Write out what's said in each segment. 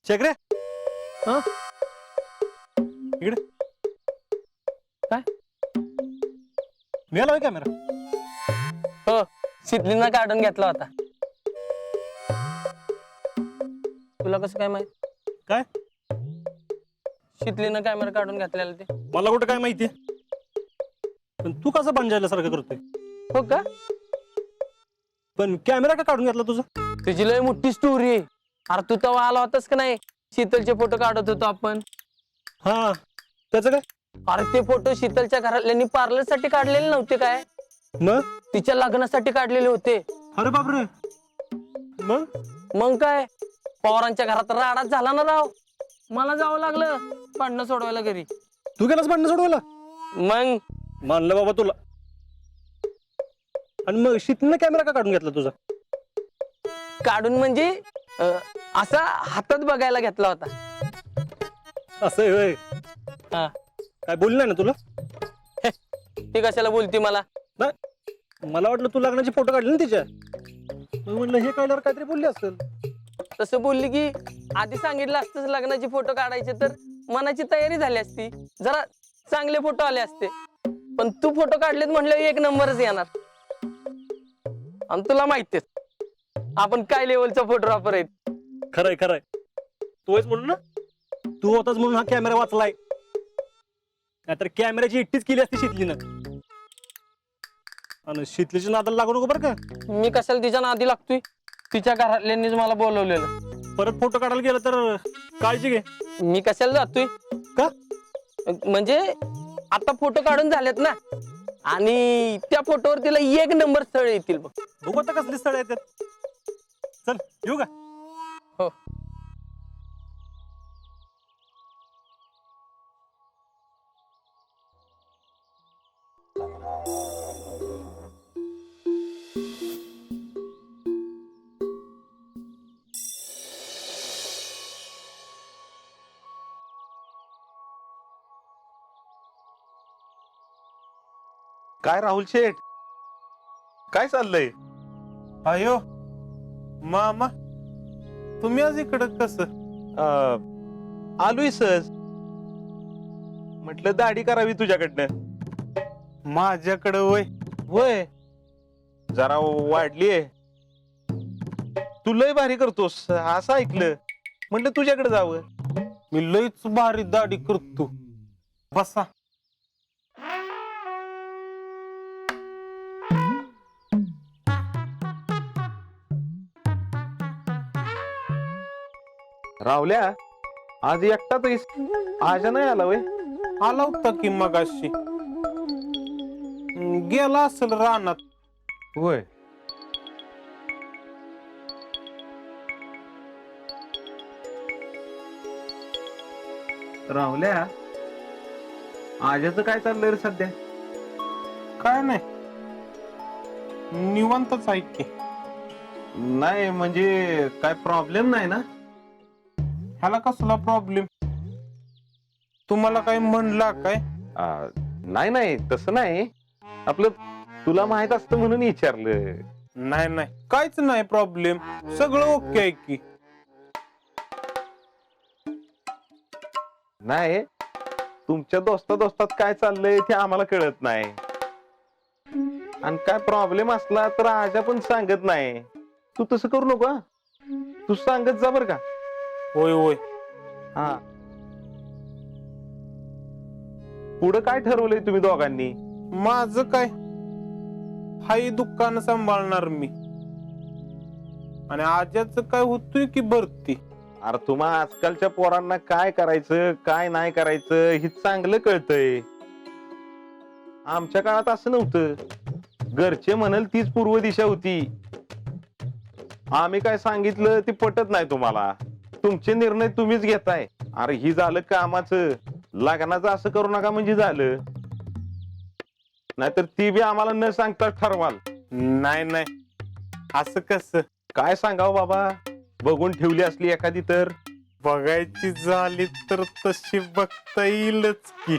शेखरे हा इकडे काय मिळाला कॅमेरा? हो शीतलीनं काढून घेतला होता. तुला कसं काय माहित? काय शीतलीनं कॅमेरा काढून घेतलेला ते? मला कुठं काय माहिती, पण तू कसं बंजायल्यासारखं करतोय? हो का? पण कॅमेरा का काढून घेतला तुझा? तुझी लय मोठी स्टोरी आहे. अरे तू तेव्हा आला होतास का नाही, शीतलचे फोटो काढत होतो आपण. हा त्याचं काय? अरे ते फोटो शीतलच्या घरातल्यांनी पार्लर साठी काढलेले नव्हते काय, मग तिच्या लग्नासाठी काढलेले होते. अरे बापरे, मग मग काय पवारांच्या घरात राडाच झाला ना राव. मला जावं लागलं भांडणं सोडवायला घरी. तू गेलास भांडणं सोडवायला? मग मानलं बाबा तुला. आणि मग शीतलीनं कॅमेरा का काढून घेतला तुझा? काढून म्हणजे असा हातात बघायला घेतला होता. असं आहे होय? हा काय बोलली नाही ना तुला? ती कशाला बोलती मला? नाही, मला वाटलं तू लग्नाचे फोटो काढले ना तिच्या, मग म्हणलं हे काढल्यावर काहीतरी बोलली असेल. तसं बोलली की आधी सांगितलं असतं लग्नाचे फोटो काढायचे तर मनाची तयारी झाली असती, जरा चांगले फोटो आले असते. पण तू फोटो काढलेत म्हणलं एक नंबरच येणार. आणि तुला माहितीच आपण काय लेवलचा फोटोग्राफर आहेत. खरंय खरंय, तू आहेस म्हणून ना, तू होताच म्हणून हा कॅमेरा वाचलाय, नाहीतर कॅमेऱ्याची इट्टीच केली असती शीतलीनं. आणि शीतलीच्या नादाला लागू नको बरं का. मी कशाला तिच्या नादी लागतोय? तिच्या घरातल्यांनीच मला बोलवलेलं. परत फोटो काढायला गेलं तर काळजी घे. मी कशाला जातोय? का? म्हणजे आता फोटो काढून झालेत ना, आणि त्या फोटोवर तिला एक नंबर स्थळ येतील बघ. बघू आता कसली स्थळ येतात. चल येऊ का? हो. काय राहुल शेठ, काय चाललंय? अयो मामा, तुम्ही आज इकडं कसं? आलोय सहज, म्हटलं दाढी करावी तुझ्याकडनं. माझ्याकडं वय? होय, जरा वाढलीये. तू लय भारी करतोस असं ऐकलं, म्हटलं तुझ्याकडे जावं. मी लयच भारी दाढी करतो. बसा. रावल्या, आज एकटाच आहेस? आजा नाही आला वय? आला होता की मगाशी, गेला असेल रानात. होय. राहुल्या, आजाचं काय चाललंय रे सध्या? काय नाही, निवांतच आहे की. नाही म्हणजे काय प्रॉब्लेम नाही ना? ह्याला कसला प्रॉब्लेम? तुम्हाला काय म्हणला काय? नाही नाही तसं नाही, आपलं तुला माहित असतं म्हणून विचारलं. नाही नाही, काहीच नाही प्रॉब्लेम, सगळं ओके आहे की. नाही, तुमच्या दोस्तात काय चाललंय ते आम्हाला कळत नाही, आणि काय प्रॉब्लेम असला तर आजा पण सांगत नाही. तू तसं करू नको, तू सांगत जा बर का. होय होय. हा, पुढं काय ठरवलंय तुम्ही दोघांनी? माझं काय, हाही दुकान सांभाळणार मी, आणि आज्याचं काय होतोय की भरती. अरे तुम्हा आजकालच्या पोरांना काय करायचं काय नाही करायचं हे चांगलं कळतंय. आमच्या काळात असं नव्हतं. घरचे म्हणाल तीच पूर्व दिशा होती. आम्ही काय सांगितलं ते पटत नाही तुम्हाला. तुमचे निर्णय तुम्हीच घेताय. अरे ही झालं कामाचं, लग्नाचं असं करू नका म्हणजे झालं. नाहीतर ती बी आम्हाला न सांगता ठरवाल. नाही नाही, असं कसं? काय सांगावं बाबा, बघून ठेवली असली एखादी तर. बघायची झाली तर तशी बघता येईलच की.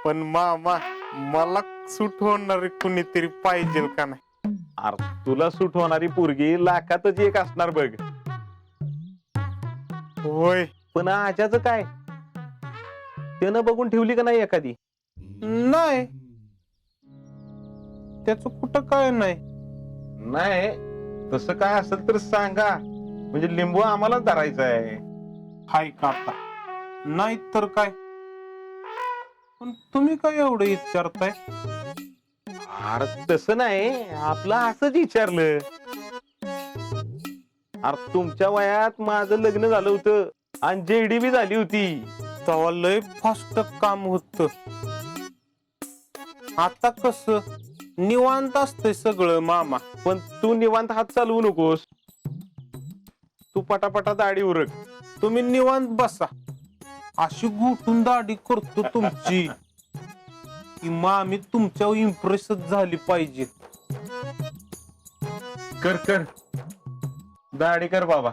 पण मामा, मला सूट होणारी कुणीतरी पाहिजे का नाही? अरे तुला सूट होणारी पोरगी लाखातच एक असणार बघ. होय. पण आज्याचं काय, त्यानं बघून ठेवली का नाही एखादी? नाही, त्याच कुठं काय नाही. नाही, तसं काय असेल तर सांगा, म्हणजे लिंबू आम्हालाच धरायचा आहे. हाय का आता? नाही तर काय? पण तुम्ही काय एवढं विचारताय? अरे तसं नाही, आपलं असंच विचारलं. अरे तुमच्या वयात माझं लग्न झालं होतं आणि जेडी बी झाली होती. तेव्हा लय फास्ट काम होत. आता कस निवांत असतंय सगळं मामा. पण तू निवांत हात चालवू नकोस. तू पटापटा दाढी उरक. तुम्ही निवांत बसा. अशी गुटून दाढी करतो तुमची की मामी तुमच्यावर इम्प्रेसच झाली पाहिजे. कर कर दाढी कर बाबा.